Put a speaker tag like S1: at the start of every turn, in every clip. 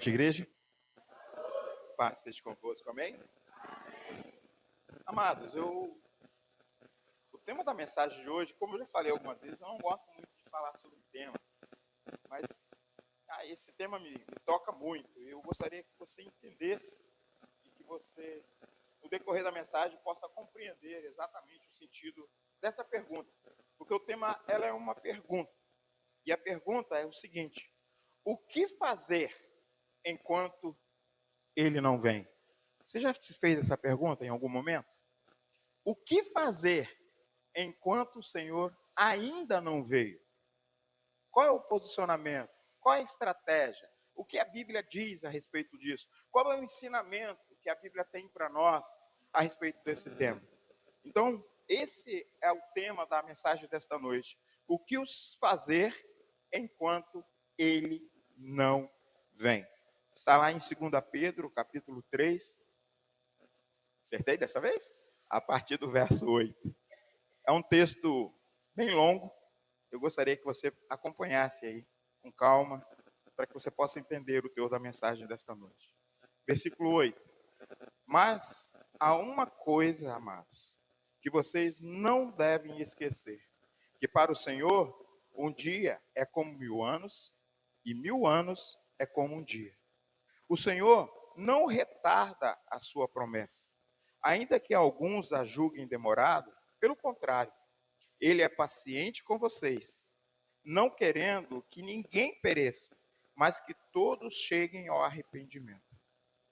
S1: Igreja, paz seja convosco, amém? Amados, o tema da mensagem de hoje, como eu já falei algumas vezes, eu não gosto muito de falar sobre o tema, mas esse tema me toca muito. Eu gostaria que você entendesse e que você, no decorrer da mensagem, possa compreender exatamente o sentido dessa pergunta, porque o tema ela é uma pergunta, e a pergunta é o seguinte: o que fazer enquanto ele não vem? Você já se fez essa pergunta em algum momento? O que fazer enquanto o Senhor ainda não veio? Qual é o posicionamento? Qual é a estratégia? O que a Bíblia diz a respeito disso? Qual é o ensinamento que a Bíblia tem para nós a respeito desse tema? Então, esse é o tema da mensagem desta noite. O que os fazer enquanto ele não vem? Está lá em 2 Pedro, capítulo 3. Acertei dessa vez? A partir do verso 8. É um texto bem longo. Eu gostaria que você acompanhasse aí com calma, para que você possa entender o teor da mensagem desta noite. Versículo 8. Mas há uma coisa, amados, que vocês não devem esquecer, que para o Senhor um dia é como 1000 anos, e 1000 anos é como um dia. O Senhor não retarda a sua promessa, ainda que alguns a julguem demorado, pelo contrário, ele é paciente com vocês, não querendo que ninguém pereça, mas que todos cheguem ao arrependimento.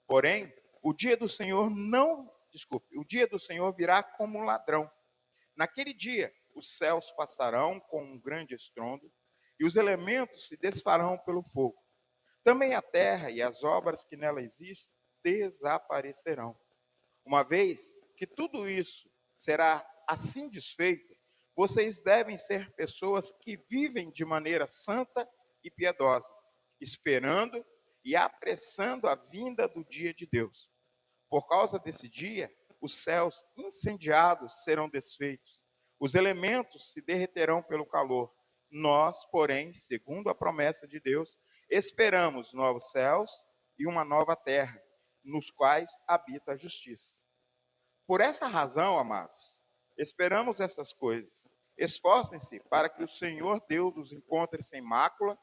S1: Porém, o dia do Senhor virá como um ladrão. Naquele dia, os céus passarão com um grande estrondo e os elementos se desfarão pelo fogo. Também a terra e as obras que nela existem desaparecerão. Uma vez que tudo isso será assim desfeito, vocês devem ser pessoas que vivem de maneira santa e piedosa, esperando e apressando a vinda do dia de Deus. Por causa desse dia, os céus incendiados serão desfeitos, os elementos se derreterão pelo calor. Nós, porém, segundo a promessa de Deus, esperamos novos céus e uma nova terra, nos quais habita a justiça. Por essa razão, amados, esperamos essas coisas. Esforcem-se para que o Senhor Deus os encontre sem mácula,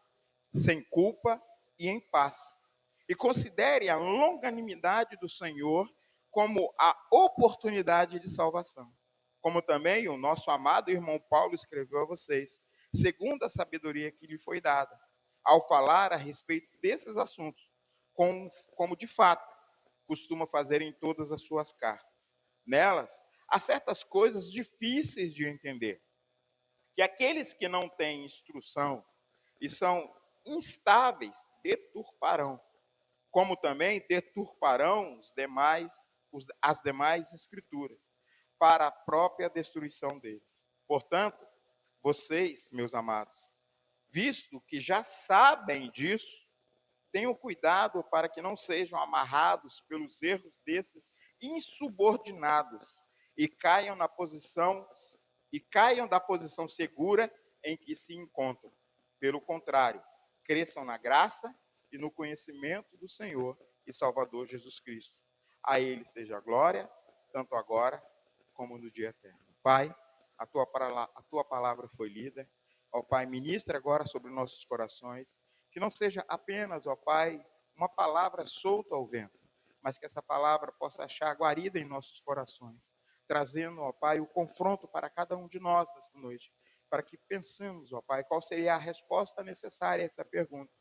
S1: sem culpa e em paz. E considere a longanimidade do Senhor como a oportunidade de salvação. Como também o nosso amado irmão Paulo escreveu a vocês, segundo a sabedoria que lhe foi dada, ao falar a respeito desses assuntos, como de fato costuma fazer em todas as suas cartas. Nelas, há certas coisas difíceis de entender, que aqueles que não têm instrução e são instáveis deturparão, como também deturparão as demais escrituras, para a própria destruição deles. Portanto, vocês, meus amados, visto que já sabem disso, tenham cuidado para que não sejam amarrados pelos erros desses insubordinados e caiam da posição segura em que se encontram. Pelo contrário, cresçam na graça e no conhecimento do Senhor e Salvador Jesus Cristo. A ele seja a glória, tanto agora como no dia eterno. Pai, a tua palavra foi lida. Ó Pai, ministra agora sobre nossos corações. Que não seja apenas, ó Pai, uma palavra solta ao vento, mas que essa palavra possa achar guarida em nossos corações, trazendo, ó Pai, o confronto para cada um de nós nesta noite, para que pensemos, ó Pai, qual seria a resposta necessária a essa pergunta.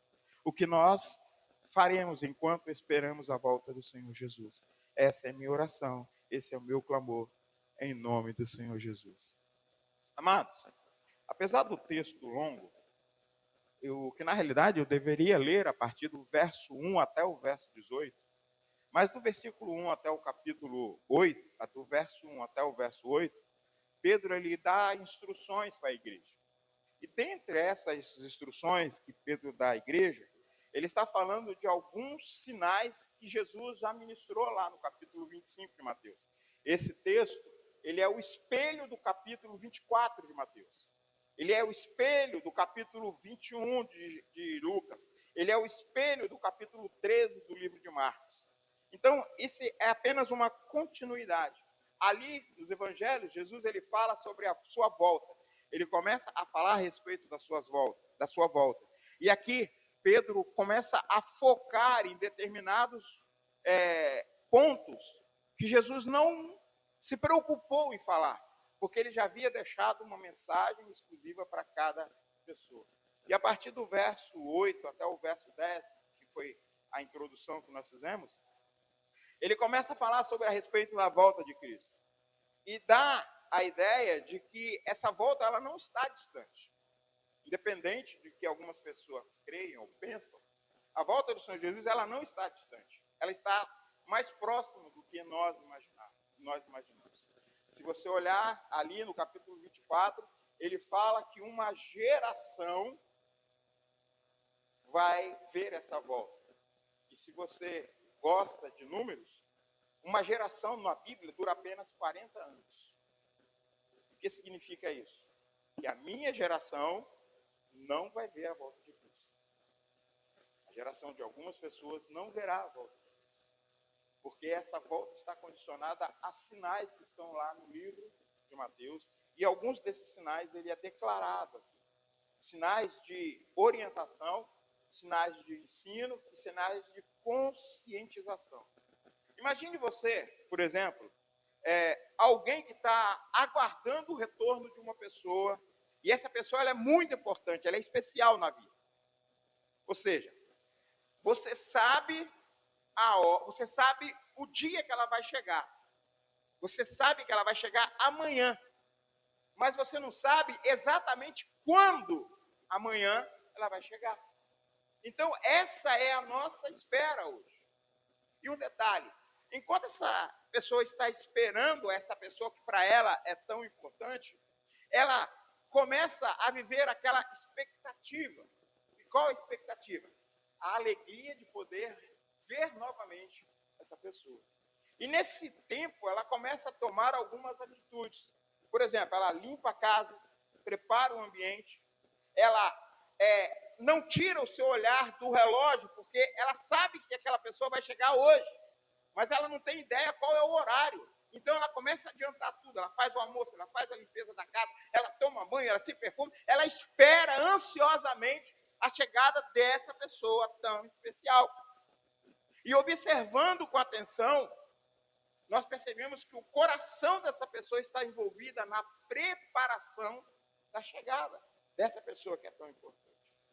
S1: O que nós faremos enquanto esperamos a volta do Senhor Jesus. Essa é a minha oração, esse é o meu clamor, em nome do Senhor Jesus. Amados, apesar do texto longo, que na realidade eu deveria ler a partir do verso 1 até o verso 18, mas do versículo 1 até o capítulo 8, do verso 1 até o verso 8, Pedro ele dá instruções para a igreja. E dentre essas instruções que Pedro dá à igreja, ele está falando de alguns sinais que Jesus já ministrou lá no capítulo 25 de Mateus. Esse texto, ele é o espelho do capítulo 24 de Mateus. Ele é o espelho do capítulo 21 de Lucas. Ele é o espelho do capítulo 13 do livro de Marcos. Então, isso é apenas uma continuidade. Ali, nos evangelhos, Jesus ele fala sobre a sua volta. Ele começa a falar a respeito da sua volta. E aqui, Pedro começa a focar em determinados pontos que Jesus não se preocupou em falar, porque ele já havia deixado uma mensagem exclusiva para cada pessoa. E a partir do verso 8 até o verso 10, que foi a introdução que nós fizemos, ele começa a falar sobre a respeito da volta de Cristo. E dá a ideia de que essa volta ela não está distante. Independente de que algumas pessoas creiam ou pensam, a volta do Senhor Jesus ela não está distante. Ela está mais próxima do que nós imaginamos. Se você olhar ali no capítulo 24, ele fala que uma geração vai ver essa volta. E se você gosta de números, uma geração na Bíblia dura apenas 40 anos. O que significa isso? Que a minha geração não vai ver a volta de Cristo. A geração de algumas pessoas não verá a volta de Cristo. Porque essa volta está condicionada a sinais que estão lá no livro de Mateus. E alguns desses sinais ele é declarado aqui. Sinais de orientação, sinais de ensino e sinais de conscientização. Imagine você, por exemplo, alguém que está aguardando o retorno de uma pessoa, e essa pessoa ela é muito importante, ela é especial na vida. Ou seja, você sabe você sabe o dia que ela vai chegar. Você sabe que ela vai chegar amanhã, mas você não sabe exatamente quando amanhã ela vai chegar. Então, essa é a nossa espera hoje. E um detalhe, enquanto essa pessoa está esperando essa pessoa que para ela é tão importante, ela começa a viver aquela expectativa. E qual a expectativa? A alegria de poder ver novamente essa pessoa. E nesse tempo, ela começa a tomar algumas atitudes. Por exemplo, ela limpa a casa, prepara o ambiente, ela não tira o seu olhar do relógio, porque ela sabe que aquela pessoa vai chegar hoje, mas ela não tem ideia qual é o horário. Então ela começa a adiantar tudo, ela faz o almoço, ela faz a limpeza da casa, ela toma banho, ela se perfume, ela espera ansiosamente a chegada dessa pessoa tão especial. E observando com atenção, nós percebemos que o coração dessa pessoa está envolvida na preparação da chegada dessa pessoa que é tão importante.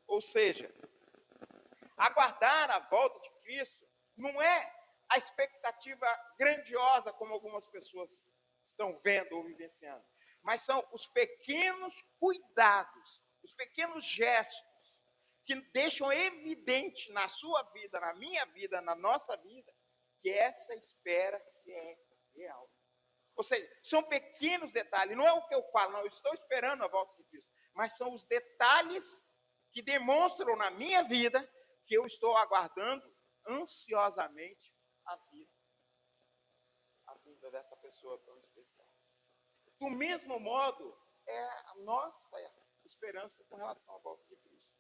S1: Ou seja, aguardar a volta de Cristo não é a expectativa grandiosa como algumas pessoas estão vendo ou vivenciando, mas são os pequenos cuidados, os pequenos gestos que deixam evidente na sua vida, na minha vida, na nossa vida, que essa espera se é real. Ou seja, são pequenos detalhes, não é o que eu falo, não, eu estou esperando a volta de Cristo, mas são os detalhes que demonstram na minha vida que eu estou aguardando ansiosamente a vida dessa pessoa tão especial. Do mesmo modo, é a nossa esperança com relação à volta de Cristo.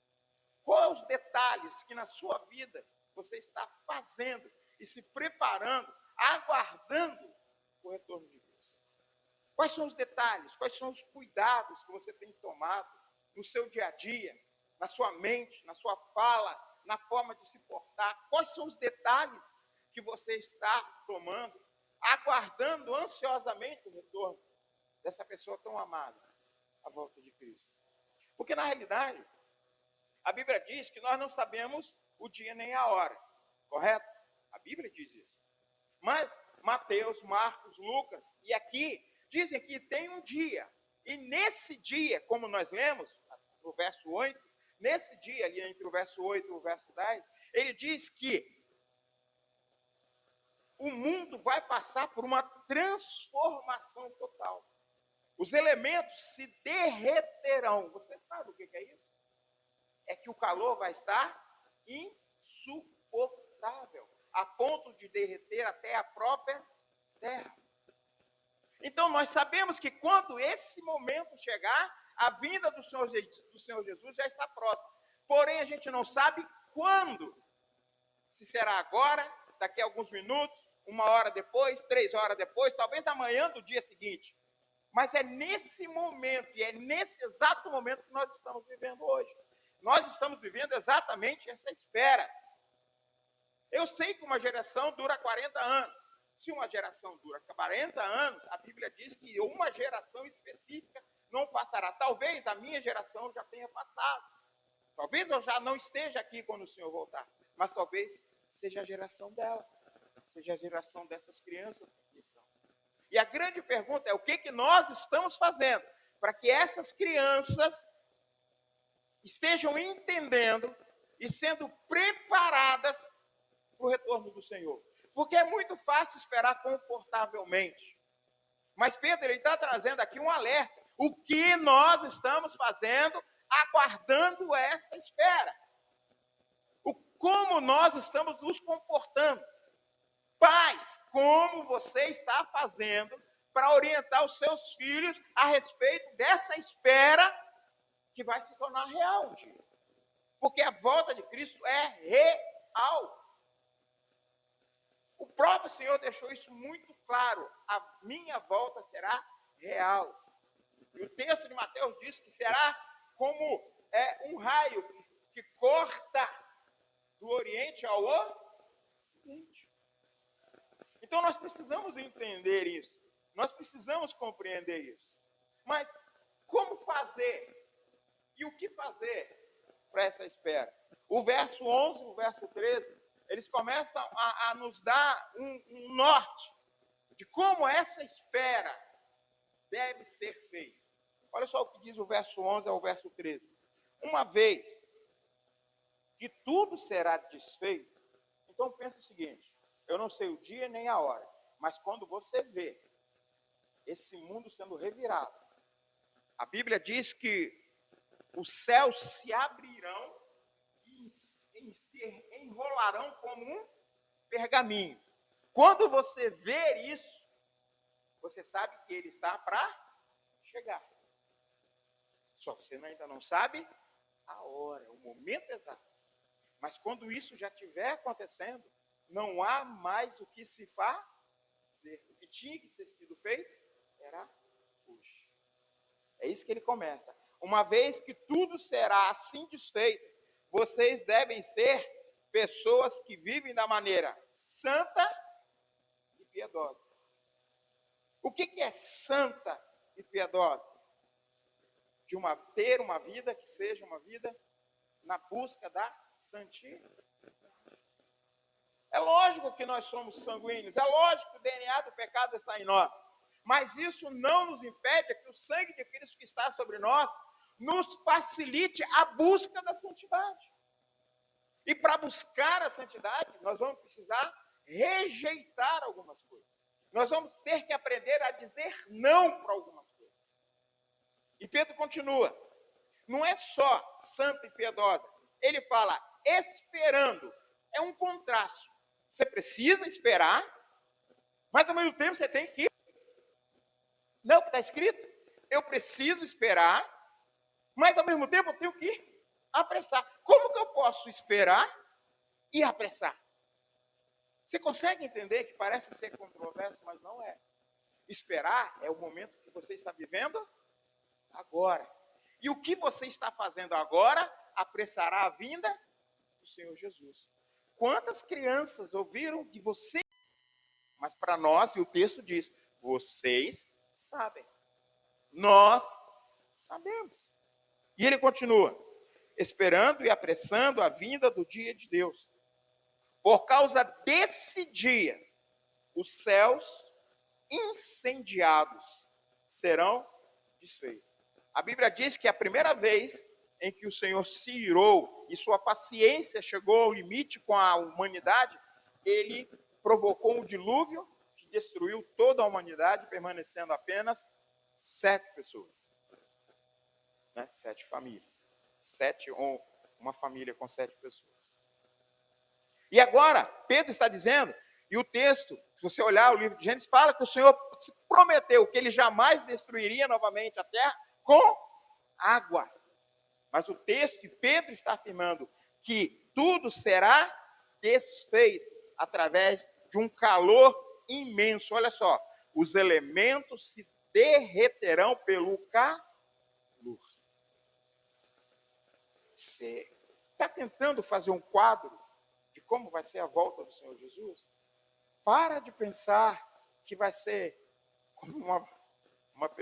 S1: Quais os detalhes que na sua vida você está fazendo e se preparando, aguardando o retorno de Cristo? Quais são os detalhes, quais são os cuidados que você tem tomado no seu dia a dia, na sua mente, na sua fala, na forma de se portar? Quais são os detalhes que você está tomando, aguardando ansiosamente o retorno dessa pessoa tão amada, a volta de Cristo? Porque, na realidade, a Bíblia diz que nós não sabemos o dia nem a hora, correto? A Bíblia diz isso. Mas Mateus, Marcos, Lucas, e aqui, dizem que tem um dia. E nesse dia, como nós lemos, no verso 8, nesse dia, ali entre o verso 8 e o verso 10, ele diz que o mundo vai passar por uma transformação total. Os elementos se derreterão. Você sabe o que é isso? É que o calor vai estar insuportável, a ponto de derreter até a própria terra. Então, nós sabemos que quando esse momento chegar, a vinda do Senhor Jesus já está próxima. Porém, a gente não sabe quando. Se será agora, daqui a alguns minutos, 1 hora depois, 3 horas depois, talvez na manhã do dia seguinte. Mas é nesse momento, e é nesse exato momento que nós estamos vivendo hoje. Nós estamos vivendo exatamente essa espera. Eu sei que uma geração dura 40 anos. Se uma geração dura 40 anos, a Bíblia diz que uma geração específica não passará. Talvez a minha geração já tenha passado. Talvez eu já não esteja aqui quando o Senhor voltar. Mas talvez seja a geração dela. Seja a geração dessas crianças que estão. E a grande pergunta é: o que nós estamos fazendo para que essas crianças estejam entendendo e sendo preparadas para o retorno do Senhor? Porque é muito fácil esperar confortavelmente. Mas Pedro está trazendo aqui um alerta. O que nós estamos fazendo aguardando essa espera? Como nós estamos nos comportando? Pais, como você está fazendo para orientar os seus filhos a respeito dessa espera que vai se tornar real um dia? Porque a volta de Cristo é real. O próprio Senhor deixou isso muito claro. A minha volta será real. E o texto de Mateus diz que será como um raio que corta do Oriente ao Ocidente. Então nós precisamos entender isso. Nós precisamos compreender isso. Mas como fazer? E o que fazer para essa espera? O verso 11, o verso 13, eles começam a nos dar um norte de como essa espera deve ser feita. Olha só o que diz o verso 11 ao verso 13. Uma vez que tudo será desfeito, então pensa o seguinte: eu não sei o dia nem a hora, mas quando você vê esse mundo sendo revirado, a Bíblia diz que os céus se abrirão e se enrolarão como um pergaminho. Quando você ver isso, você sabe que ele está para chegar. Só você ainda não sabe a hora, o momento exato. Mas quando isso já estiver acontecendo, não há mais o que se fazer. O que tinha que ser sido feito era hoje. É isso que ele começa. Uma vez que tudo será assim desfeito, vocês devem ser pessoas que vivem da maneira santa e piedosa. O que é santa e piedosa? Ter uma vida que seja uma vida na busca da santidade. É lógico que nós somos sanguíneos, é lógico que o DNA do pecado está em nós, mas isso não nos impede que o sangue de Cristo que está sobre nós nos facilite a busca da santidade. E para buscar a santidade, nós vamos precisar rejeitar algumas coisas. Nós vamos ter que aprender a dizer não para algumas coisas. E Pedro continua: não é só santa e piedosa, ele fala esperando. É um contraste. Você precisa esperar, mas ao mesmo tempo você tem que... Não, está escrito. Eu preciso esperar, mas ao mesmo tempo eu tenho que apressar. Como que eu posso esperar e apressar? Você consegue entender que parece ser controverso, mas não é. Esperar é o momento que você está vivendo agora. E o que você está fazendo agora apressará a vinda do Senhor Jesus. Quantas crianças ouviram de você? Mas para nós, e o texto diz, vocês sabem. Nós sabemos. E ele continua, esperando e apressando a vinda do dia de Deus. Por causa desse dia, os céus incendiados serão desfeitos. A Bíblia diz que a primeira vez em que o Senhor se irou e sua paciência chegou ao limite com a humanidade, ele provocou um dilúvio que destruiu toda a humanidade, permanecendo apenas 7 pessoas. 7 famílias. 7 ou uma família com 7 pessoas. E agora, Pedro está dizendo, e o texto, se você olhar o livro de Gênesis, fala que o Senhor se prometeu que ele jamais destruiria novamente a terra com água. Mas o texto, Pedro está afirmando que tudo será desfeito através de um calor imenso. Olha só, os elementos se derreterão pelo calor. Você está tentando fazer um quadro de como vai ser a volta do Senhor Jesus? Para de pensar que vai ser como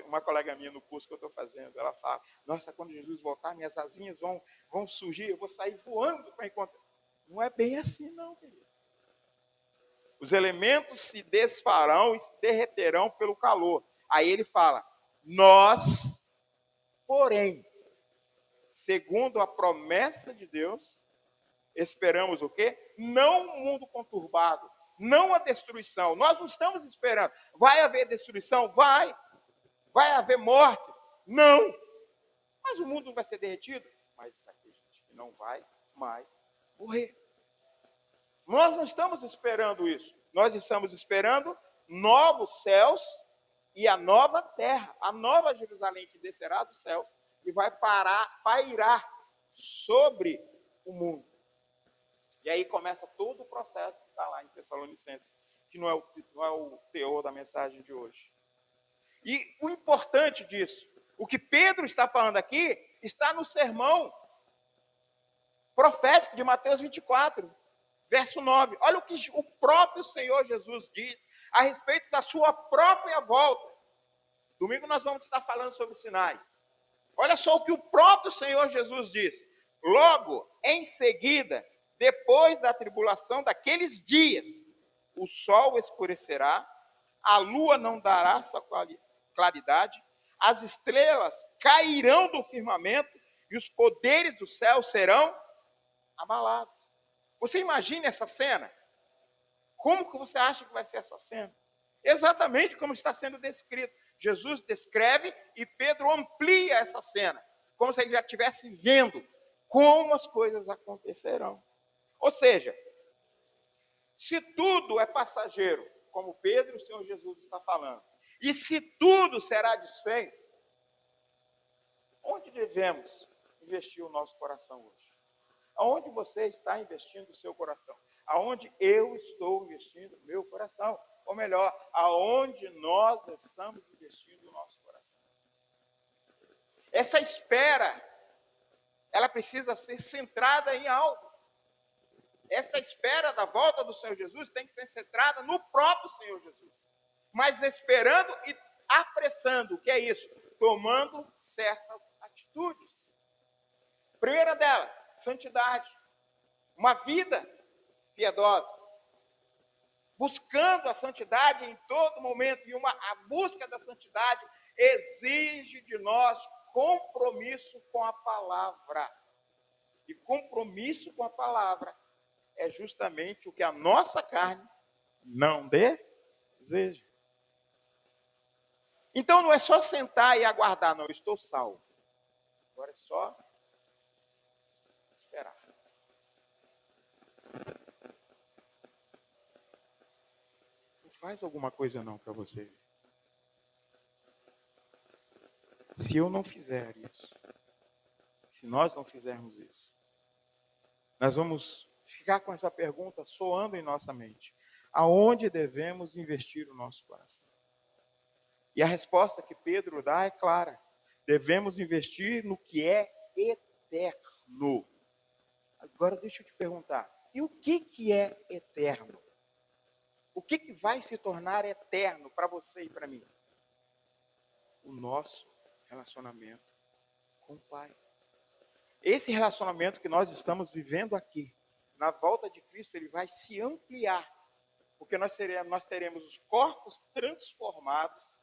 S1: uma colega minha no curso que eu estou fazendo. Ela fala, nossa, quando Jesus voltar, minhas asinhas vão surgir, eu vou sair voando para encontrar. Não é bem assim não, querido. Os elementos se desfarão e se derreterão pelo calor. Aí ele fala, nós, porém, segundo a promessa de Deus, esperamos o quê? Não um mundo conturbado, não a destruição. Nós não estamos esperando. Vai haver destruição? Vai. Vai haver mortes? Não. Mas o mundo vai ser derretido? Mas vai ter gente que não vai mais morrer. Nós não estamos esperando isso. Nós estamos esperando novos céus e a nova terra, a nova Jerusalém que descerá do céu e vai pairar sobre o mundo. E aí começa todo o processo que está lá em Tessalonicenses, que não é o teor da mensagem de hoje. E o importante disso, o que Pedro está falando aqui, está no sermão profético de Mateus 24, verso 9. Olha o que o próprio Senhor Jesus diz a respeito da sua própria volta. Domingo nós vamos estar falando sobre sinais. Olha só o que o próprio Senhor Jesus diz. Logo, em seguida, depois da tribulação daqueles dias, o sol escurecerá, a lua não dará sua claridade, as estrelas cairão do firmamento e os poderes do céu serão abalados. Você imagina essa cena? Como que você acha que vai ser essa cena? Exatamente como está sendo descrito. Jesus descreve e Pedro amplia essa cena, como se ele já estivesse vendo como as coisas acontecerão. Ou seja, se tudo é passageiro, como Pedro e o Senhor Jesus está falando, e se tudo será desfeito, onde devemos investir o nosso coração hoje? Aonde você está investindo o seu coração? Aonde eu estou investindo o meu coração? Ou melhor, aonde nós estamos investindo o nosso coração? Essa espera, ela precisa ser centrada em algo. Essa espera da volta do Senhor Jesus tem que ser centrada no próprio Senhor Jesus. Mas esperando e apressando, o que é isso? Tomando certas atitudes. Primeira delas, santidade. Uma vida piedosa. Buscando a santidade em todo momento. E a busca da santidade exige de nós compromisso com a palavra. E compromisso com a palavra é justamente o que a nossa carne não deseja. Então não é só sentar e aguardar, não, eu estou salvo. Agora é só esperar. Não faz alguma coisa não para você ver. Se eu não fizer isso, se nós não fizermos isso, nós vamos ficar com essa pergunta soando em nossa mente. Aonde devemos investir o nosso coração? E a resposta que Pedro dá é clara. Devemos investir no que é eterno. Agora deixa eu te perguntar. E o que é eterno? O que vai se tornar eterno para você e para mim? O nosso relacionamento com o Pai. Esse relacionamento que nós estamos vivendo aqui, na volta de Cristo, ele vai se ampliar. Porque nós teremos os corpos transformados,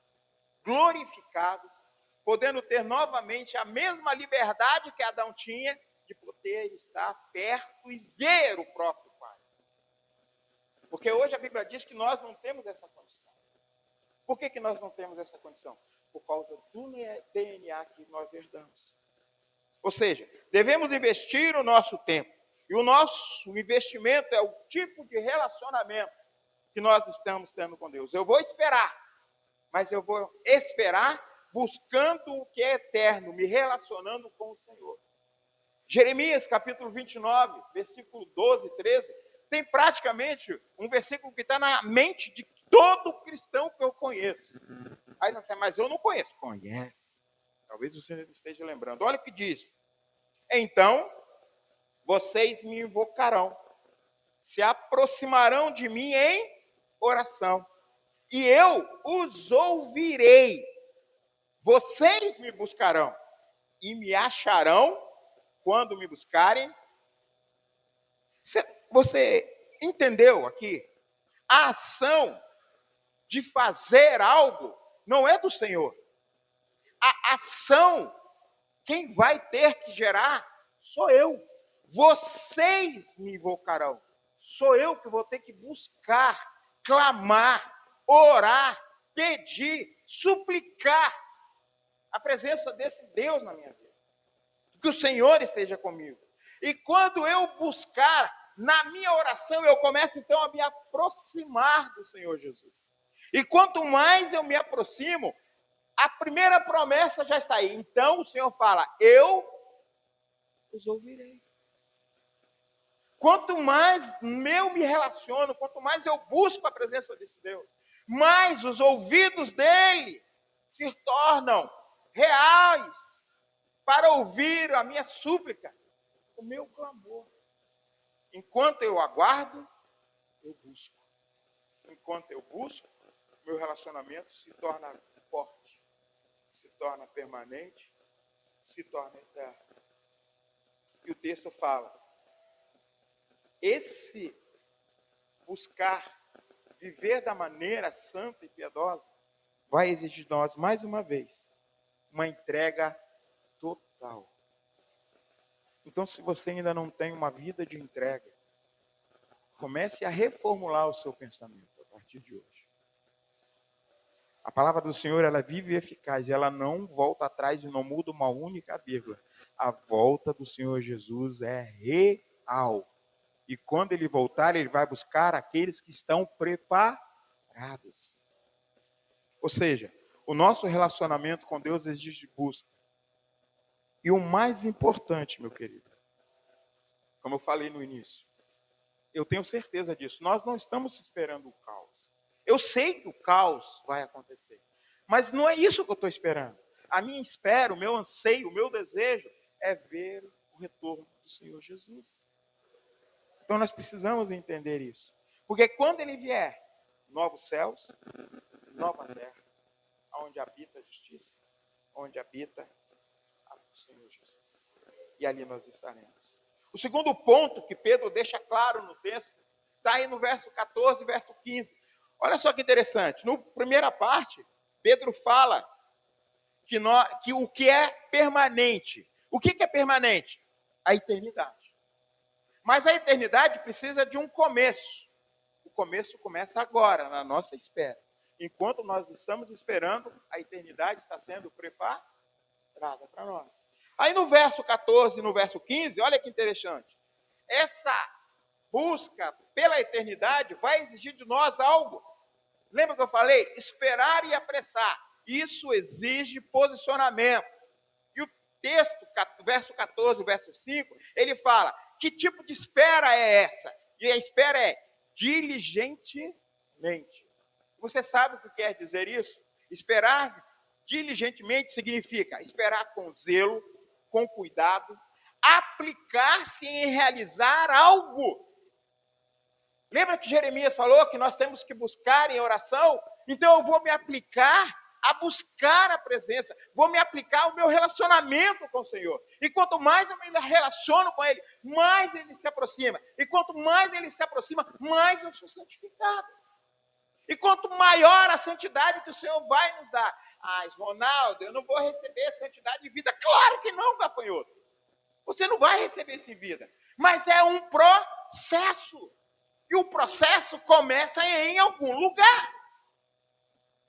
S1: glorificados, podendo ter novamente a mesma liberdade que Adão tinha, de poder estar perto e ver o próprio Pai. Porque hoje a Bíblia diz que nós não temos essa condição. Por que nós não temos essa condição? Por causa do DNA que nós herdamos. Ou seja, devemos investir o nosso tempo. E o nosso investimento é o tipo de relacionamento que nós estamos tendo com Deus. Eu vou esperar, mas eu vou esperar buscando o que é eterno, me relacionando com o Senhor. Jeremias capítulo 29, versículo 12 e 13, tem praticamente um versículo que está na mente de todo cristão que eu conheço. Aí você, mas eu não conheço. Conhece. Talvez você esteja lembrando. Olha o que diz. Então, vocês me invocarão, se aproximarão de mim em oração, e eu os ouvirei. Vocês me buscarão e me acharão quando me buscarem. Você entendeu aqui? A ação de fazer algo não é do Senhor. A ação, quem vai ter que gerar, sou eu. Vocês me invocarão. Sou eu que vou ter que buscar, clamar, orar, pedir, suplicar a presença desse Deus na minha vida. Que o Senhor esteja comigo. E quando eu buscar, na minha oração, eu começo então a me aproximar do Senhor Jesus. E quanto mais eu me aproximo, a primeira promessa já está aí. Então o Senhor fala, eu os ouvirei. Quanto mais eu me relaciono, quanto mais eu busco a presença desse Deus, mais os ouvidos dele se tornam reais para ouvir a minha súplica, o meu clamor. Enquanto eu aguardo, eu busco. Enquanto eu busco, meu relacionamento se torna forte, se torna permanente, se torna eterno. E o texto fala, esse buscar viver da maneira santa e piedosa vai exigir de nós, mais uma vez, uma entrega total. Então, se você ainda não tem uma vida de entrega, comece a reformular o seu pensamento a partir de hoje. A palavra do Senhor, ela é viva e eficaz, ela não volta atrás e não muda uma única vírgula. A volta do Senhor Jesus é real. E quando ele voltar, ele vai buscar aqueles que estão preparados. Ou seja, o nosso relacionamento com Deus exige busca. E o mais importante, meu querido, como eu falei no início, eu tenho certeza disso, nós não estamos esperando o caos. Eu sei que o caos vai acontecer, mas não é isso que eu estou esperando. A minha espera, o meu anseio, o meu desejo é ver o retorno do Senhor Jesus. Então nós precisamos entender isso. Porque quando ele vier, novos céus, nova terra, onde habita a justiça, onde habita o Senhor Jesus. E ali nós estaremos. O segundo ponto que Pedro deixa claro no texto, está aí no verso 14 e verso 15. Olha só que interessante. Na primeira parte, Pedro fala que o que é permanente. O que é permanente? A eternidade. Mas a eternidade precisa de um começo. O começo começa agora, na nossa espera. Enquanto nós estamos esperando, a eternidade está sendo preparada para nós. Aí no verso 14 e no verso 15, olha que interessante. Essa busca pela eternidade vai exigir de nós algo. Lembra que eu falei? Esperar e apressar. Isso exige posicionamento. E o texto, verso 14 e verso 5, ele fala, que tipo de espera é essa? E a espera é diligentemente. Você sabe o que quer dizer isso? Esperar diligentemente significa esperar com zelo, com cuidado, aplicar-se em realizar algo. Lembra que Jeremias falou que nós temos que buscar em oração? Então eu vou me aplicar a buscar a presença, vou me aplicar ao meu relacionamento com o Senhor. E quanto mais eu me relaciono com Ele, mais Ele se aproxima. E quanto mais Ele se aproxima, mais eu sou santificado. E quanto maior a santidade que o Senhor vai nos dar. Ah, Ronaldo, eu não vou receber santidade de vida. Claro que não, gafanhoto. Você não vai receber isso em vida. Mas é um processo. E o processo começa em algum lugar.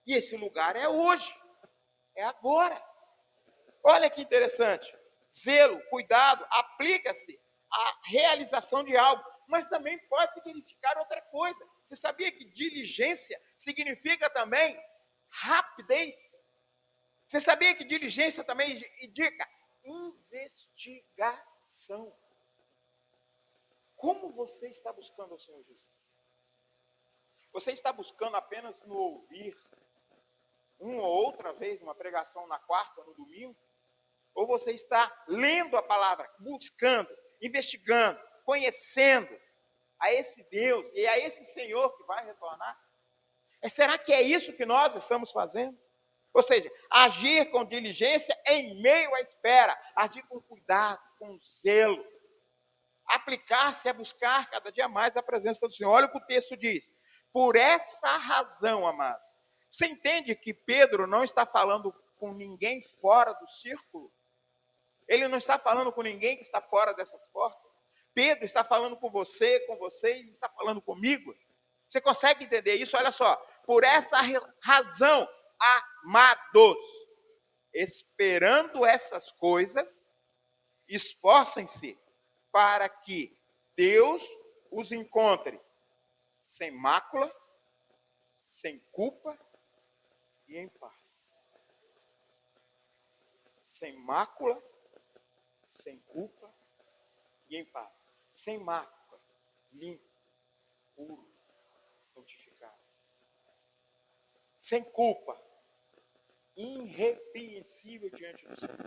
S1: E esse lugar é hoje. É agora. Olha que interessante. Zelo, cuidado, aplica-se à realização de algo. Mas também pode significar outra coisa. Você sabia que diligência significa também rapidez? Você sabia que diligência também indica investigação? ação. Como você está buscando ao Senhor Jesus? Você está buscando apenas no ouvir, uma ou outra vez, uma pregação na quarta, no domingo? Ou você está lendo a palavra, buscando, investigando, conhecendo a esse Deus e a esse Senhor que vai retornar? Será que é isso que nós estamos fazendo? Ou seja, agir com diligência em meio à espera, agir com cuidado, com zelo, aplicar-se a buscar cada dia mais a presença do Senhor. Olha o que o texto diz. Por essa razão, amado, você entende que Pedro não está falando com ninguém fora do círculo? Ele não está falando com ninguém que está fora dessas portas. Pedro está falando com você e está falando comigo. Você consegue entender isso? Olha só. Por essa razão, amados, esperando essas coisas, esforcem-se para que Deus os encontre sem mácula, sem culpa e em paz. Sem mácula, sem culpa e em paz. Sem mácula, limpo, puro, santificado. Sem culpa, irrepreensível diante do Senhor.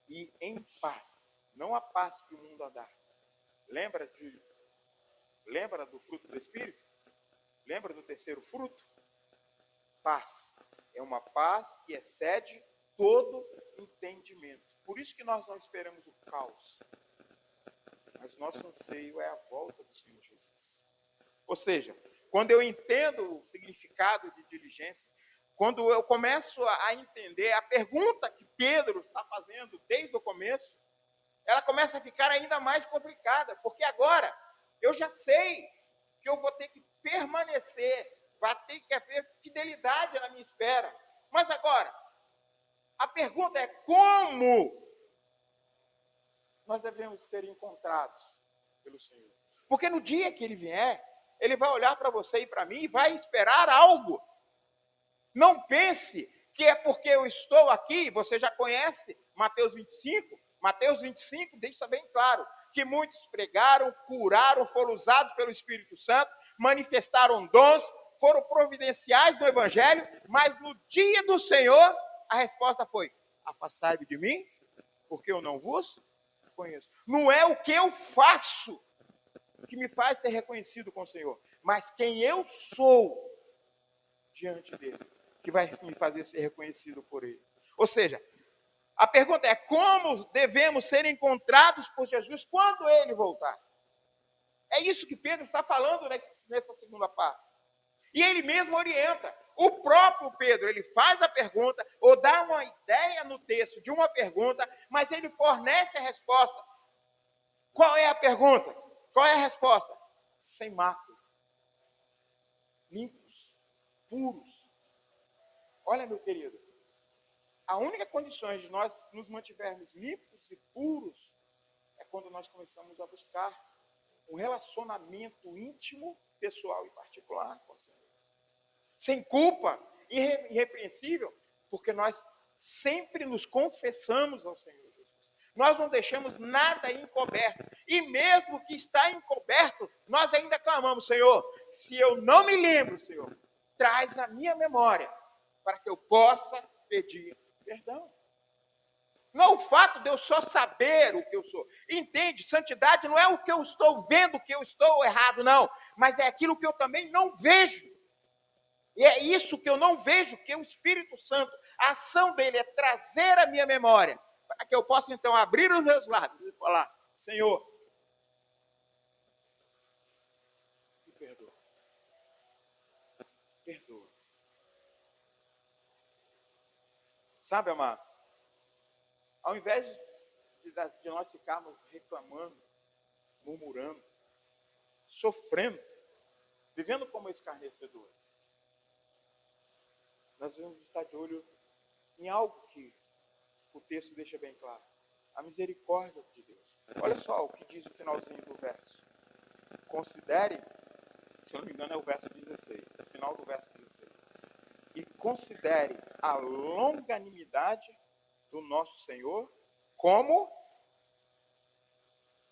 S1: E em paz, não a paz que o mundo dá. Lembra do fruto do Espírito? Lembra do terceiro fruto? Paz. É uma paz que excede todo entendimento. Por isso que nós não esperamos o caos. Mas nosso anseio é a volta do Senhor Jesus. Ou seja, quando eu entendo o significado de diligência, quando eu começo a entender a pergunta que Pedro está fazendo desde o começo, ela começa a ficar ainda mais complicada, porque agora eu já sei que eu vou ter que permanecer, vai ter que haver fidelidade na minha espera. Mas agora, a pergunta é como nós devemos ser encontrados pelo Senhor. Porque no dia que Ele vier, Ele vai olhar para você e para mim e vai esperar algo. Não pense que é porque eu estou aqui, você já conhece Mateus 25. Mateus 25 deixa bem claro que muitos pregaram, curaram, foram usados pelo Espírito Santo, manifestaram dons, foram providenciais do Evangelho, mas no dia do Senhor, a resposta foi: afastai-vos de mim, porque eu não vos conheço. Não é o que eu faço que me faz ser reconhecido com o Senhor, mas quem eu sou diante dele, que vai me fazer ser reconhecido por ele. Ou seja, a pergunta é: como devemos ser encontrados por Jesus quando ele voltar? É isso que Pedro está falando nessa segunda parte. E ele mesmo orienta. O próprio Pedro, ele faz a pergunta, ou dá uma ideia no texto de uma pergunta, mas ele fornece a resposta. Qual é a pergunta? Qual é a resposta? Sem mácula. Limpos. Puros. Olha, meu querido, a única condição de nós nos mantivermos limpos e puros é quando nós começamos a buscar um relacionamento íntimo, pessoal e particular com o Senhor. Sem culpa, irrepreensível, porque nós sempre nos confessamos ao Senhor Jesus. Nós não deixamos nada encoberto. E mesmo que está encoberto, nós ainda clamamos: Senhor, se eu não me lembro, Senhor, traz a minha memória para que eu possa pedir perdão. Não o fato de eu só saber o que eu sou. Entende? Santidade não é o que eu estou vendo, que eu estou errado, não. Mas é aquilo que eu também não vejo. E é isso que eu não vejo, que o Espírito Santo, a ação dele é trazer a minha memória, para que eu possa então abrir os meus lábios e falar: Senhor, me perdoa. Perdoa. Sabe, amados, ao invés de nós ficarmos reclamando, murmurando, sofrendo, vivendo como escarnecedores, nós devemos estar de olho em algo que o texto deixa bem claro: a misericórdia de Deus. Olha só o que diz o finalzinho do verso. Considere, se eu não me engano é o verso 16, final do verso 16. E considere a longanimidade do nosso Senhor como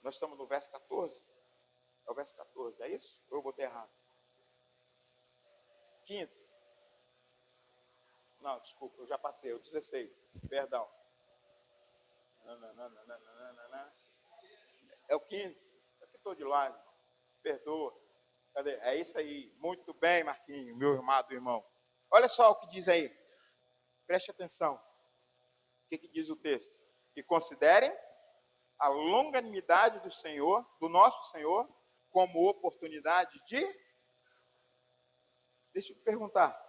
S1: Nós estamos no verso 14. É o verso 14, é isso? Ou eu botei errado? 15. Não, desculpa, eu já passei, o 16. Perdão. É o 15. Eu que estou de lado. Perdoa. Cadê? É isso aí. Muito bem, Marquinhos, meu amado irmão. Olha só o que diz aí. Preste atenção. O que diz o texto? E considerem a longanimidade do Senhor, do nosso Senhor, como oportunidade de... Deixa eu te perguntar.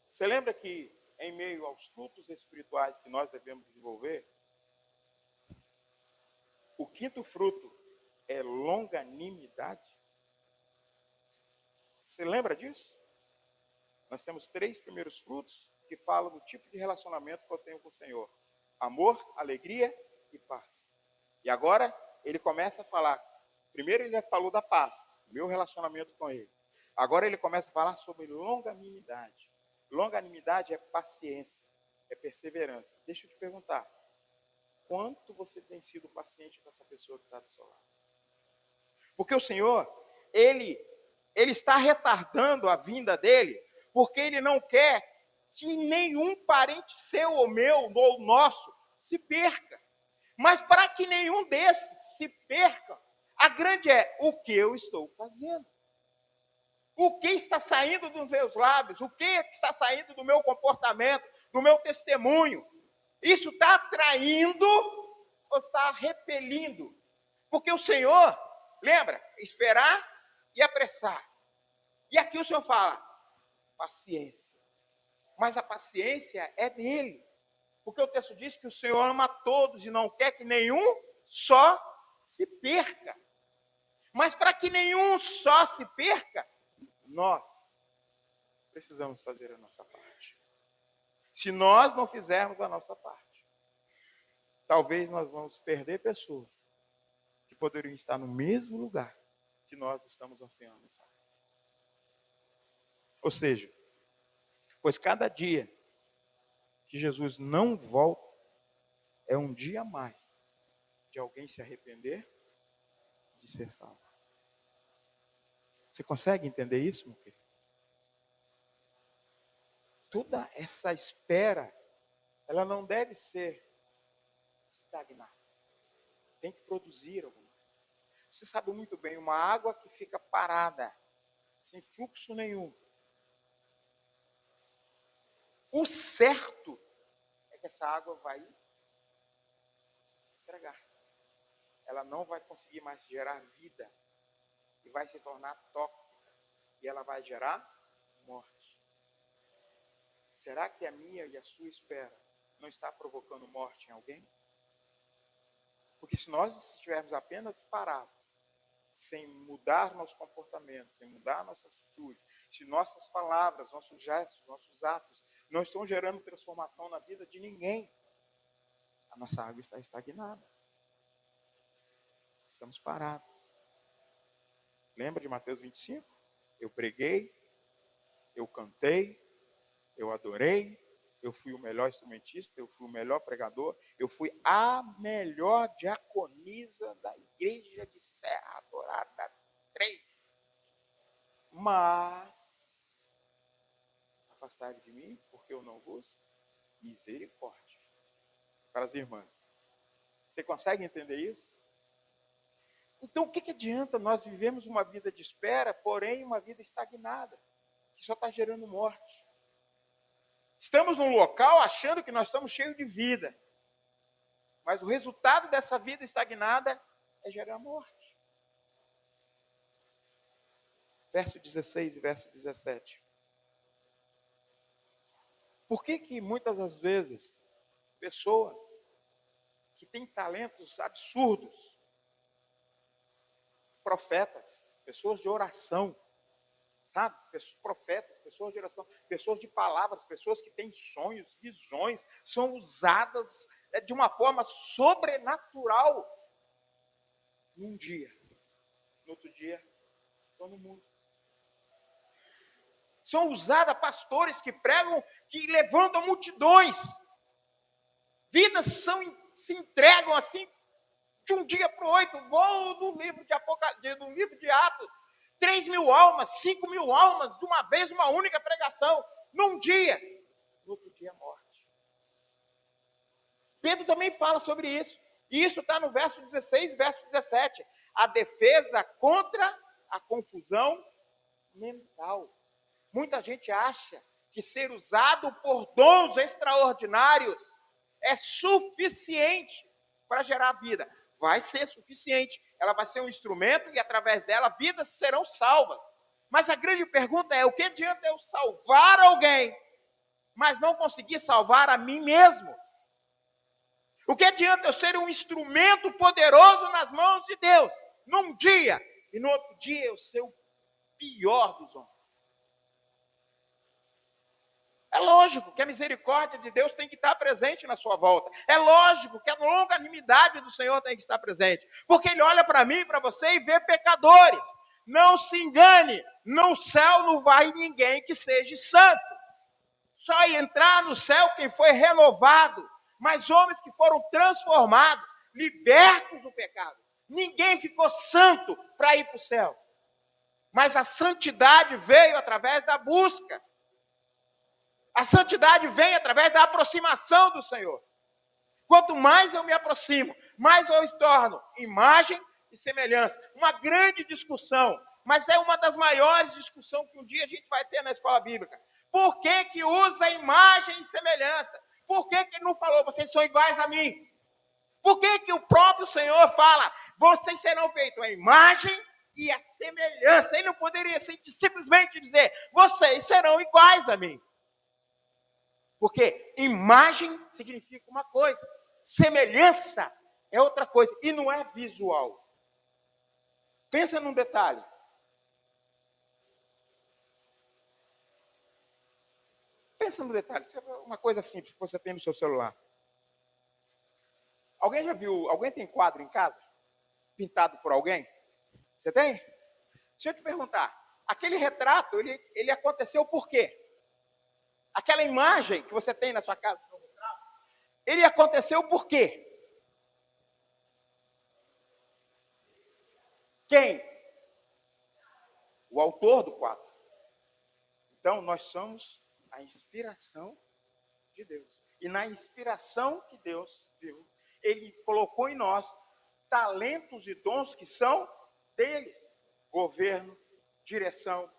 S1: Você lembra que em meio aos frutos espirituais que nós devemos desenvolver, o quinto fruto é longanimidade? Você lembra disso? Nós temos 3 primeiros frutos que falam do tipo de relacionamento que eu tenho com o Senhor: amor, alegria e paz. E agora ele começa a falar. Primeiro ele já falou da paz, meu relacionamento com ele. Agora ele começa a falar sobre longanimidade. Longanimidade é paciência, é perseverança. Deixa eu te perguntar, quanto você tem sido paciente com essa pessoa que está do seu lado? Porque o Senhor, Ele está retardando a vinda dele, porque Ele não quer que nenhum parente seu ou meu ou nosso se perca. Mas para que nenhum desses se perca, a grande é o que eu estou fazendo. O que está saindo dos meus lábios, o que está saindo do meu comportamento, do meu testemunho. Isso está atraindo ou está repelindo? Porque o Senhor, lembra, esperar e apressar. E aqui o Senhor fala, paciência. Mas a paciência é dele. Porque o texto diz que o Senhor ama todos e não quer que nenhum só se perca. Mas para que nenhum só se perca, nós precisamos fazer a nossa parte. Se nós não fizermos a nossa parte, talvez nós vamos perder pessoas que poderiam estar no mesmo lugar que nós estamos ansiando estar. Ou seja, pois cada dia que Jesus não volta é um dia a mais de alguém se arrepender de ser salvo. Você consegue entender isso, meu filho? Toda essa espera, ela não deve ser estagnada. Tem que produzir alguma coisa. Você sabe muito bem, uma água que fica parada, sem fluxo nenhum. O certo é que essa água vai estragar. Ela não vai conseguir mais gerar vida e vai se tornar tóxica. E ela vai gerar morte. Será que a minha e a sua espera não está provocando morte em alguém? Porque se nós estivermos apenas parados, sem mudar nosso comportamento, sem mudar nossa atitude, se nossas palavras, nossos gestos, nossos atos não estão gerando transformação na vida de ninguém, a nossa água está estagnada. Estamos parados. Lembra de Mateus 25? Eu preguei, eu cantei, eu adorei, eu fui o melhor instrumentista, eu fui o melhor pregador, eu fui a melhor diaconisa da igreja de Serra Dourada 3. Mas, afastai-vos de mim, porque eu não vos misericórdia. Para as irmãs. Você consegue entender isso? Então, o que adianta nós vivemos uma vida de espera, porém uma vida estagnada, que só está gerando morte? Estamos num local achando que nós estamos cheios de vida, mas o resultado dessa vida estagnada é gerar morte. Verso 16 e verso 17. Por que muitas das vezes pessoas que têm talentos absurdos, profetas, pessoas de oração, sabe? Profetas, pessoas de oração, pessoas de palavras, pessoas que têm sonhos, visões, são usadas de uma forma sobrenatural num dia. No outro dia, estão no mundo. São usadas pastores que pregam, que levantam multidões. Vidas se entregam assim De um dia para o outro, vou no livro no livro de Atos, 3.000 almas, 5.000 almas, de uma vez, uma única pregação, num dia. No outro dia, morte. Pedro também fala sobre isso. E isso está no verso 16 e verso 17. A defesa contra a confusão mental. Muita gente acha que ser usado por dons extraordinários é suficiente para gerar vida. Vai ser suficiente. Ela vai ser um instrumento e, através dela, vidas serão salvas. Mas a grande pergunta é: o que adianta eu salvar alguém, mas não conseguir salvar a mim mesmo? O que adianta eu ser um instrumento poderoso nas mãos de Deus, num dia, e no outro dia eu ser o pior dos homens? É lógico que a misericórdia de Deus tem que estar presente na sua volta. É lógico que a longanimidade do Senhor tem que estar presente. Porque Ele olha para mim e para você e vê pecadores. Não se engane, no céu não vai ninguém que seja santo. Só entrar no céu quem foi renovado. Mas homens que foram transformados, libertos do pecado. Ninguém ficou santo para ir para o céu. Mas a santidade veio através da busca. A santidade vem através da aproximação do Senhor. Quanto mais eu me aproximo, mais eu torno imagem e semelhança. Uma grande discussão, mas é uma das maiores discussões que um dia a gente vai ter na escola bíblica. Por que usa imagem e semelhança? Por que ele não falou, vocês são iguais a mim? Por que o próprio Senhor fala, vocês serão feitos a imagem e a semelhança? Ele não poderia simplesmente dizer, vocês serão iguais a mim. Porque imagem significa uma coisa, semelhança é outra coisa, e não é visual. Pensa num detalhe. Pensa no detalhe, uma coisa simples que você tem no seu celular. Alguém já viu, alguém tem quadro em casa? Pintado por alguém? Você tem? Deixa eu te perguntar, aquele retrato, ele aconteceu por quê? Aquela imagem que você tem na sua casa, ele aconteceu por quê? Quem? O autor do quadro. Então, nós somos a inspiração de Deus. E na inspiração que Deus viu, Ele colocou em nós talentos e dons que são deles. Governo, direção,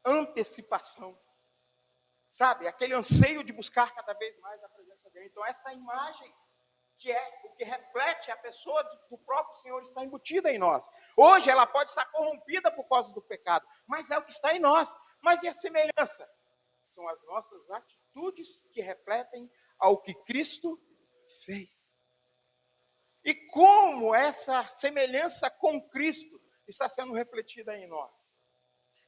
S1: antecipação. Sabe, aquele anseio de buscar cada vez mais a presença dele. Então, essa imagem, que é o que reflete a pessoa do próprio Senhor, está embutida em nós. Hoje, ela pode estar corrompida por causa do pecado, mas é o que está em nós. Mas e a semelhança? São as nossas atitudes que refletem ao que Cristo fez. E como essa semelhança com Cristo está sendo refletida em nós?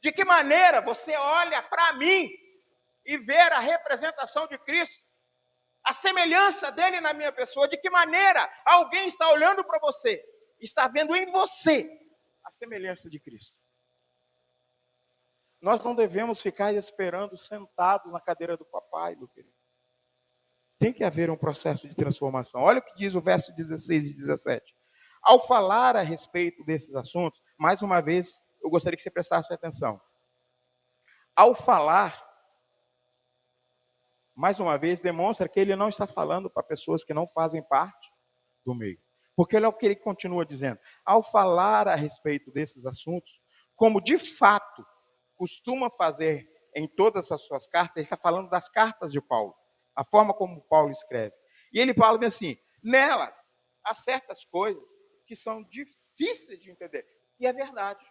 S1: De que maneira você olha para mim e ver a representação de Cristo, a semelhança dele na minha pessoa? De que maneira alguém está olhando para você, está vendo em você a semelhança de Cristo? Nós não devemos ficar esperando sentados na cadeira do papai, meu querido. Tem que haver um processo de transformação. Olha o que diz o verso 16 e 17. Ao falar a respeito desses assuntos, mais uma vez, eu gostaria que você prestasse atenção. Ao falar, mais uma vez, demonstra que ele não está falando para pessoas que não fazem parte do meio. Porque ele é o que ele continua dizendo. Ao falar a respeito desses assuntos, como de fato costuma fazer em todas as suas cartas, ele está falando das cartas de Paulo, a forma como Paulo escreve. E ele fala bem assim, nelas há certas coisas que são difíceis de entender. E é verdade.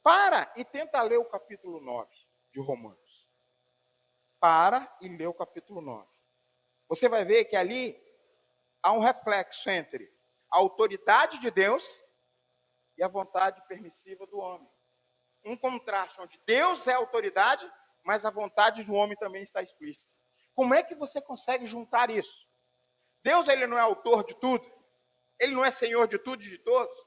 S1: Para e tenta ler o capítulo 9 de Romanos. Para e lê o capítulo 9. Você vai ver que ali há um reflexo entre a autoridade de Deus e a vontade permissiva do homem. Um contraste onde Deus é a autoridade, mas a vontade do homem também está explícita. Como é que você consegue juntar isso? Deus, ele não é autor de tudo? Ele não é senhor de tudo e de todos?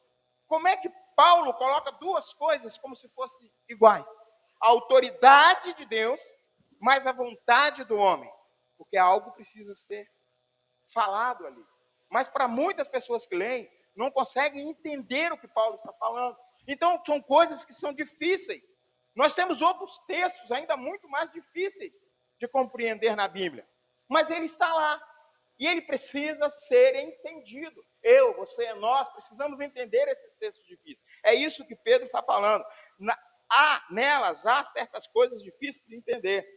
S1: Como é que Paulo coloca duas coisas como se fossem iguais? A autoridade de Deus, mas a vontade do homem. Porque algo precisa ser falado ali. Mas para muitas pessoas que leem, não conseguem entender o que Paulo está falando. Então, são coisas que são difíceis. Nós temos outros textos ainda muito mais difíceis de compreender na Bíblia. Mas ele está lá. E ele precisa ser entendido. Eu, você, nós precisamos entender esses textos difíceis. É isso que Pedro está falando. Nelas há certas coisas difíceis de entender.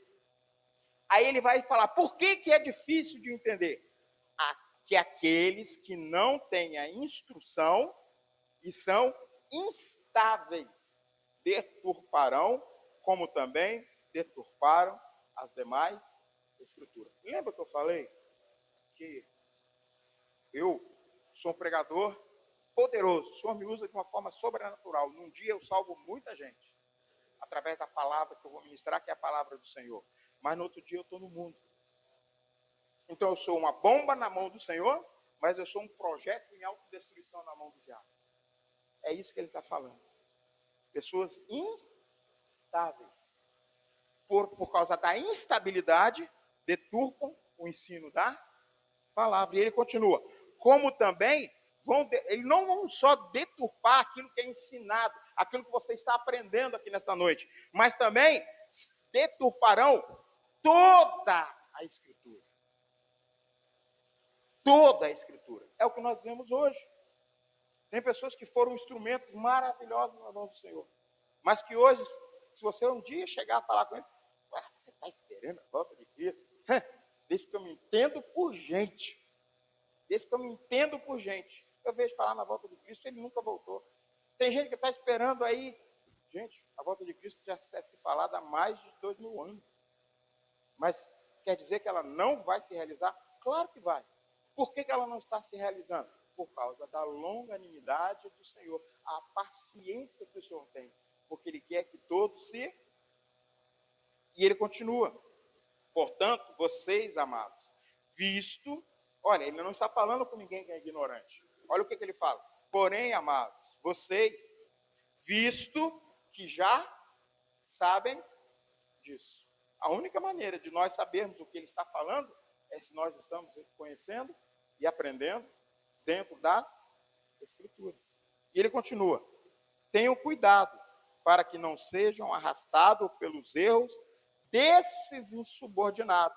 S1: Aí ele vai falar, por que é difícil de entender? Que aqueles que não têm a instrução e são instáveis deturparão, como também deturparam as demais escrituras. Lembra que eu falei que eu sou um pregador poderoso, o Senhor me usa de uma forma sobrenatural. Num dia eu salvo muita gente, através da palavra que eu vou ministrar, que é a palavra do Senhor. Mas no outro dia eu estou no mundo. Então eu sou uma bomba na mão do Senhor, mas eu sou um projeto em autodestruição na mão do diabo. É isso que ele está falando. Pessoas instáveis. Por causa da instabilidade, deturpam o ensino da palavra. E ele continua. Como também, eles não vão só deturpar aquilo que é ensinado, aquilo que você está aprendendo aqui nesta noite, mas também deturparão toda a Escritura. Toda a Escritura. É o que nós vemos hoje. Tem pessoas que foram instrumentos maravilhosos na mão do Senhor. Mas que hoje, se você um dia chegar a falar com ele, você está esperando a volta de Cristo? Desde que eu me entendo por gente. Desde que eu me entendo por gente. Eu vejo falar na volta de Cristo, ele nunca voltou. Tem gente que está esperando aí. Gente, a volta de Cristo já se falada há mais de 2000 anos. Mas quer dizer que ela não vai se realizar? Claro que vai. Por que ela não está se realizando? Por causa da longanimidade do Senhor, a paciência que o Senhor tem, porque Ele quer que todos se... E Ele continua, portanto, vocês, amados, visto... Olha, Ele não está falando com ninguém que é ignorante. Olha o que Ele fala. Porém, amados, vocês, visto que já sabem disso. A única maneira de nós sabermos o que Ele está falando é se nós estamos conhecendo e aprendendo dentro das Escrituras. E ele continua, tenham cuidado para que não sejam arrastados pelos erros desses insubordinados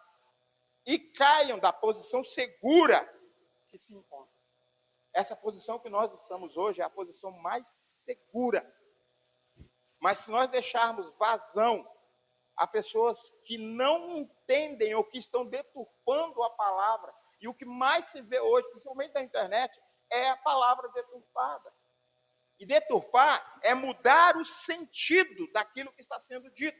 S1: e caiam da posição segura que se encontram. Essa posição que nós estamos hoje é a posição mais segura. Mas se nós deixarmos vazão a pessoas que não entendem ou que estão deturpando a palavra, e o que mais se vê hoje, principalmente na internet, é a palavra deturpada. E deturpar é mudar o sentido daquilo que está sendo dito.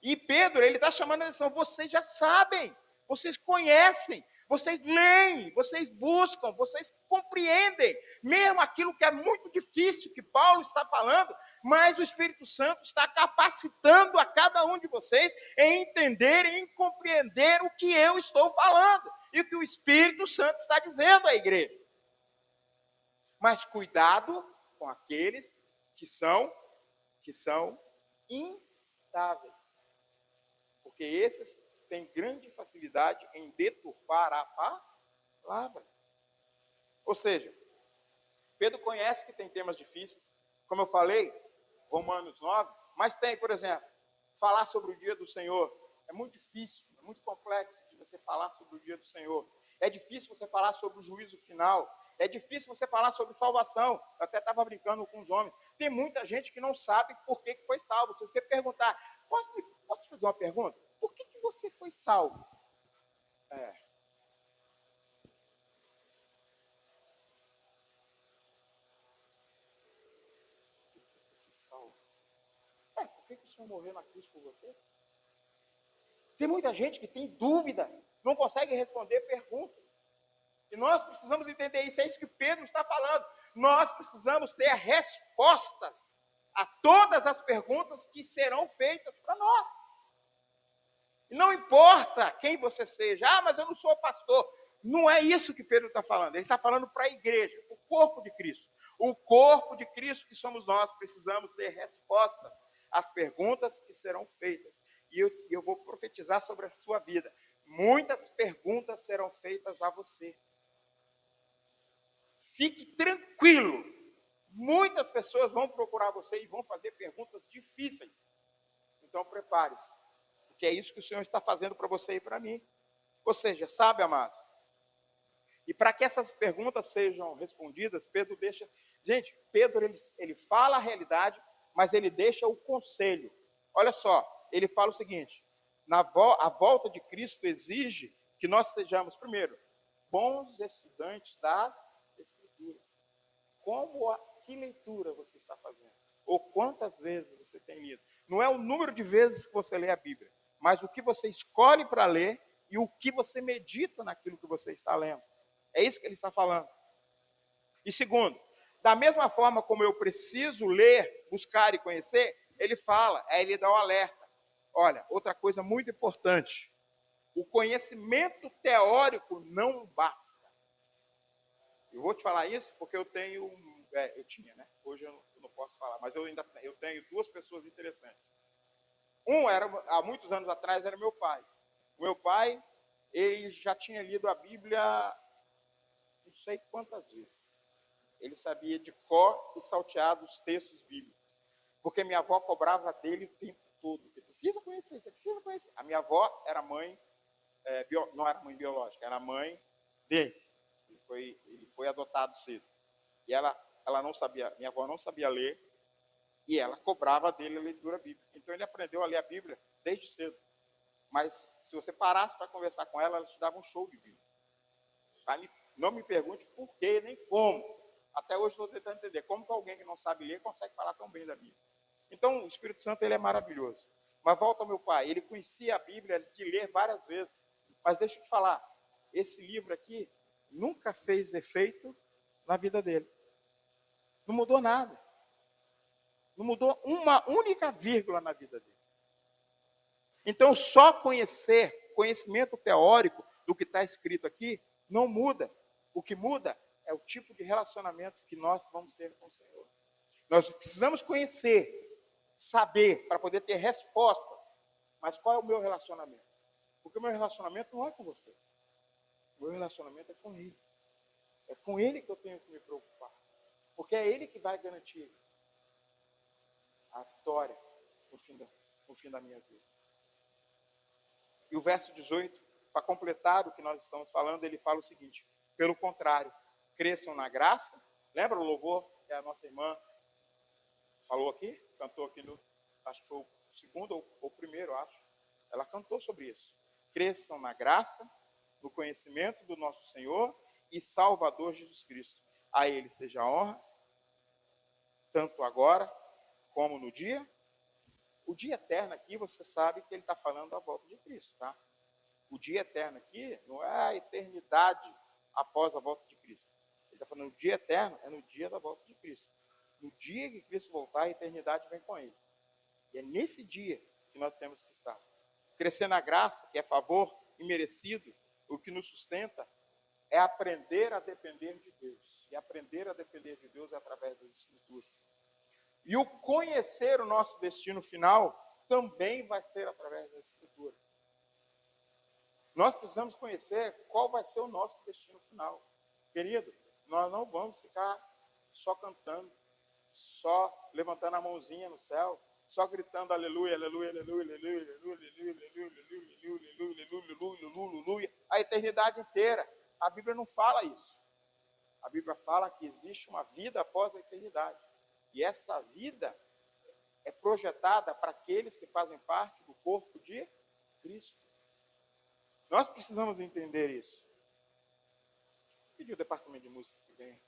S1: E Pedro, ele está chamando a atenção, vocês já sabem, vocês conhecem, vocês leem, vocês buscam, vocês compreendem, mesmo aquilo que é muito difícil que Paulo está falando, mas o Espírito Santo está capacitando a cada um de vocês em entender e em compreender o que eu estou falando e o que o Espírito Santo está dizendo à igreja. Mas cuidado com aqueles que são instáveis, porque esses têm grande facilidade em deturpar a palavra. Ou seja, Pedro conhece que tem temas difíceis, como eu falei, Romanos 9, mas tem, por exemplo, falar sobre o dia do Senhor. É muito difícil, é muito complexo de você falar sobre o dia do Senhor. É difícil você falar sobre o juízo final. É difícil você falar sobre salvação. Eu até estava brincando com os homens. Tem muita gente que não sabe por que foi salvo. Se você perguntar, posso te fazer uma pergunta? Por que você foi salvo? Por que o Senhor morreu na cruz por você? Tem muita gente que tem dúvida, não consegue responder perguntas. E nós precisamos entender isso, é isso que Pedro está falando. Nós precisamos ter respostas a todas as perguntas que serão feitas para nós. E não importa quem você seja, mas eu não sou pastor. Não é isso que Pedro está falando. Ele está falando para a igreja, o corpo de Cristo. O corpo de Cristo que somos nós, precisamos ter respostas às perguntas que serão feitas. E eu vou profetizar sobre a sua vida. Muitas perguntas serão feitas a você. Fique tranquilo. Muitas pessoas vão procurar você e vão fazer perguntas difíceis. Então prepare-se. Porque é isso que o Senhor está fazendo para você e para mim. Ou seja, sabe, amado? E para que essas perguntas sejam respondidas, Pedro deixa... Gente, Pedro, ele fala a realidade, mas ele deixa o conselho. Olha só, ele fala o seguinte: a volta de Cristo exige que nós sejamos, primeiro, bons estudantes das Escrituras. Que leitura você está fazendo? Ou quantas vezes você tem lido? Não é o número de vezes que você lê a Bíblia, mas o que você escolhe para ler e o que você medita naquilo que você está lendo. É isso que ele está falando. E segundo, da mesma forma como eu preciso ler, buscar e conhecer, ele fala, aí ele dá um alerta. Olha, outra coisa muito importante, o conhecimento teórico não basta. Eu vou te falar isso porque eu tinha, né? Hoje eu não posso falar, mas eu tenho duas pessoas interessantes. Há muitos anos atrás, era meu pai. O meu pai, ele já tinha lido a Bíblia não sei quantas vezes. Ele sabia de cor e salteado os textos bíblicos. Porque minha avó cobrava dele o tempo todo. Você precisa conhecer, você precisa conhecer. A minha avó era mãe, não era mãe biológica, era mãe dele. Ele foi adotado cedo. E ela não sabia, minha avó não sabia ler, e ela cobrava dele a leitura bíblica. Então ele aprendeu a ler a Bíblia desde cedo. Mas se você parasse para conversar com ela, ela te dava um show de Bíblia. Não me pergunte por quê, nem como. Até hoje estou tentando entender como que alguém que não sabe ler consegue falar tão bem da Bíblia. Então, o Espírito Santo, ele é maravilhoso. Mas volta ao meu pai, ele conhecia a Bíblia de ler várias vezes. Mas deixa eu te falar, esse livro aqui nunca fez efeito na vida dele. Não mudou nada. Não mudou uma única vírgula na vida dele. Então, só conhecimento teórico do que está escrito aqui, não muda. O que muda é o tipo de relacionamento que nós vamos ter com o Senhor. Nós precisamos conhecer, saber, para poder ter respostas. Mas qual é o meu relacionamento? Porque o meu relacionamento não é com você. O meu relacionamento é com Ele. É com Ele que eu tenho que me preocupar. Porque é Ele que vai garantir a vitória no fim da minha vida. E o verso 18, para completar o que nós estamos falando, ele fala o seguinte: pelo contrário, cresçam na graça. Lembra o louvor que a nossa irmã falou aqui? Cantou aqui acho que foi o segundo ou o primeiro, acho. Ela cantou sobre isso. Cresçam na graça, no conhecimento do nosso Senhor e Salvador Jesus Cristo. A Ele seja a honra, tanto agora como no dia. O dia eterno aqui, você sabe que ele está falando da volta de Cristo, tá? O dia eterno aqui não é a eternidade após a volta de Cristo. Ele está falando o dia eterno é no dia da volta de Cristo. No dia que Cristo voltar, a eternidade vem com ele. E é nesse dia que nós temos que estar. Crescer na graça, que é favor imerecido, o que nos sustenta é aprender a depender de Deus. E aprender a depender de Deus é através das Escrituras. E o conhecer o nosso destino final também vai ser através da Escritura. Nós precisamos conhecer qual vai ser o nosso destino final. Querido, nós não vamos ficar só cantando, só levantando a mãozinha no céu, só gritando aleluia, aleluia, aleluia, aleluia, aleluia, aleluia, aleluia, aleluia, aleluia, aleluia, aleluia, aleluia, a eternidade inteira. A Bíblia não fala isso. A Bíblia fala que existe uma vida após a eternidade. E essa vida é projetada para aqueles que fazem parte do corpo de Cristo. Nós precisamos entender isso. Vou pedir o departamento de música que vem.